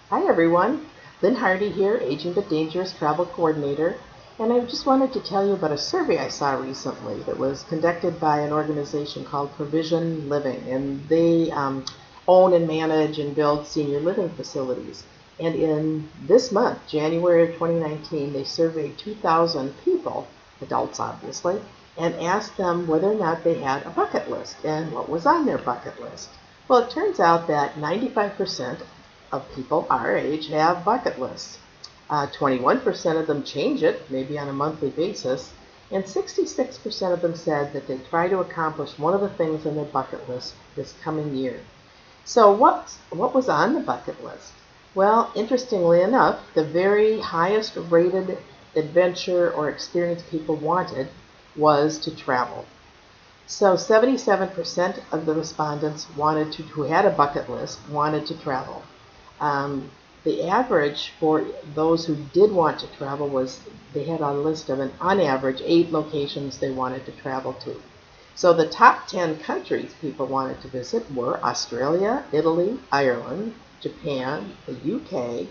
Hi everyone, Lynne Hardey here, Aging but Dangerous Travel Coordinator, and I just wanted to tell you about a survey I saw recently that was conducted by an organization called Provision Living, and they own and manage and build senior living facilities. And in this month, January of 2019, they surveyed 2,000 people, adults obviously, and asked them whether or not they had a bucket list and what was on their bucket list. Well, it turns out that 95% of people our age have bucket lists. 21% of them change it, maybe on a monthly basis, and 66% of them said that they try to accomplish one of the things on their bucket list this coming year. So what was on the bucket list? Well, interestingly enough, the very highest rated adventure or experience people wanted was to travel. So 77% of the respondents who had a bucket list wanted to travel. Um, the average for those who did want to travel was they had a list of on average 8 locations they wanted to travel to. So the top 10 countries people wanted to visit were Australia, Italy, Ireland, Japan, the UK,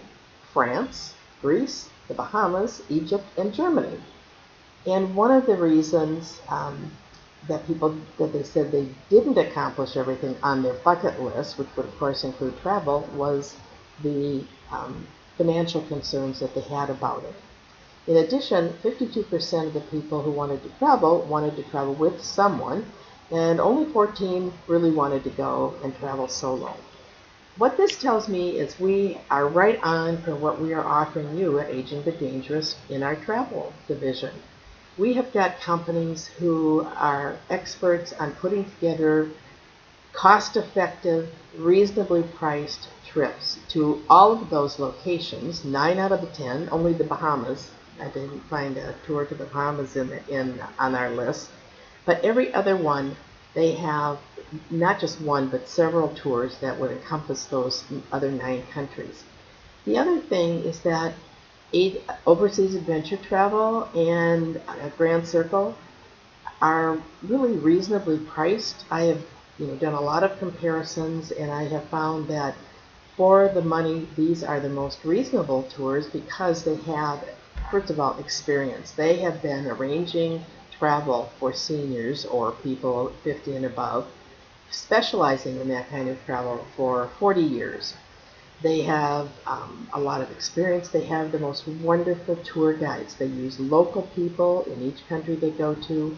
France, Greece, the Bahamas, Egypt, and Germany. And one of the reasons that they said they didn't accomplish everything on their bucket list, which would of course include travel, was the financial concerns that they had about it. In addition, 52% of the people who wanted to travel with someone, and only 14 really wanted to go and travel solo. What this tells me is we are right on for what we are offering you at Aging but Dangerous in our travel division. We have got companies who are experts on putting together cost-effective, reasonably priced trips to all of those locations. 9 out of the 10, only the Bahamas. I didn't find a tour to the Bahamas on our list. But every other one, they have not just one, but several tours that would encompass those other 9 countries. The other thing is that overseas adventure travel and Grand Circle are really reasonably priced. I have done a lot of comparisons, and I have found that for the money, these are the most reasonable tours because they have, first of all, experience. They have been arranging travel for seniors or people 50 and above, specializing in that kind of travel for 40 years. They have a lot of experience. They have the most wonderful tour guides. They use local people in each country they go to.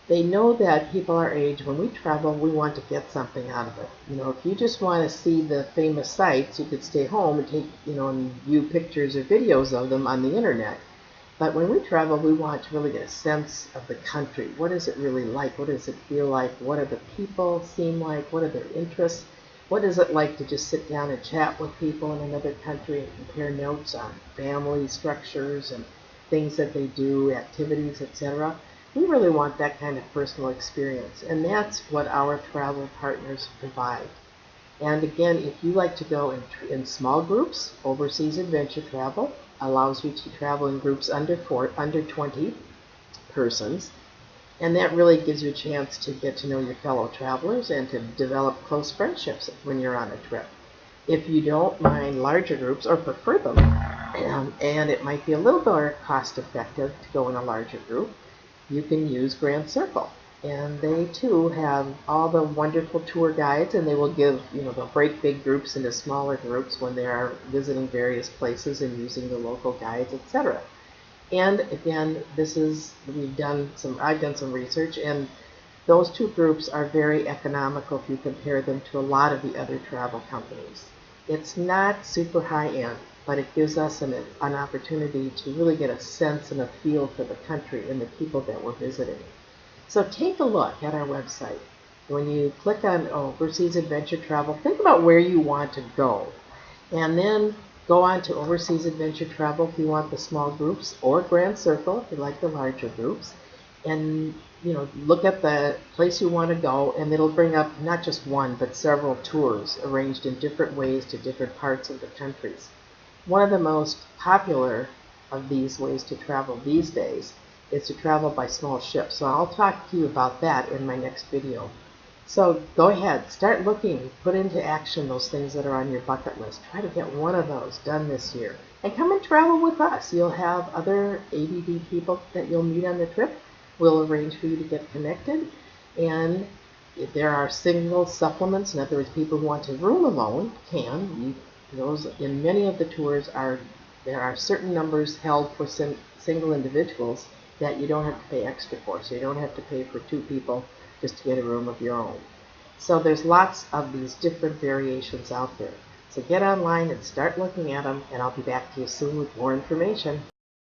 They know that people our age, when we travel, we want to get something out of it. If you just want to see the famous sites, you could stay home and take, and view pictures or videos of them on the internet. But when we travel, we want to really get a sense of the country. What is it really like? What does it feel like? What do the people seem like? What are their interests? What is it like to just sit down and chat with people in another country and compare notes on family structures and things that they do, activities, etc.? We really want that kind of personal experience, and that's what our travel partners provide. And again, if you like to go in small groups, overseas adventure travel allows you to travel in groups under 20 persons. And that really gives you a chance to get to know your fellow travelers and to develop close friendships when you're on a trip. If you don't mind larger groups or prefer them, and it might be a little more cost effective to go in a larger group, you can use Grand Circle. And they too have all the wonderful tour guides, and they will they'll break big groups into smaller groups when they are visiting various places and using the local guides, etc. And again, I've done some research, and those 2 groups are very economical if you compare them to a lot of the other travel companies. It's not super high end, but it gives us an opportunity to really get a sense and a feel for the country and the people that we're visiting. So take a look at our website. When you click on Overseas Adventure Travel, think about where you want to go. And then go on to Overseas Adventure Travel if you want the small groups, or Grand Circle if you like the larger groups. And look at the place you want to go, and it'll bring up not just one, but several tours arranged in different ways to different parts of the countries. One of the most popular of these ways to travel these days is to travel by small ships. So I'll talk to you about that in my next video. So go ahead, start looking, put into action those things that are on your bucket list. Try to get one of those done this year. And come and travel with us. You'll have other ABD people that you'll meet on the trip. We'll arrange for you to get connected. And if there are single supplements, in other words, people who want to room alone can. Those in many of the tours there are certain numbers held for single individuals that you don't have to pay extra for. So you don't have to pay for 2 people just to get a room of your own. So there's lots of these different variations out there. So get online and start looking at them, and I'll be back to you soon with more information.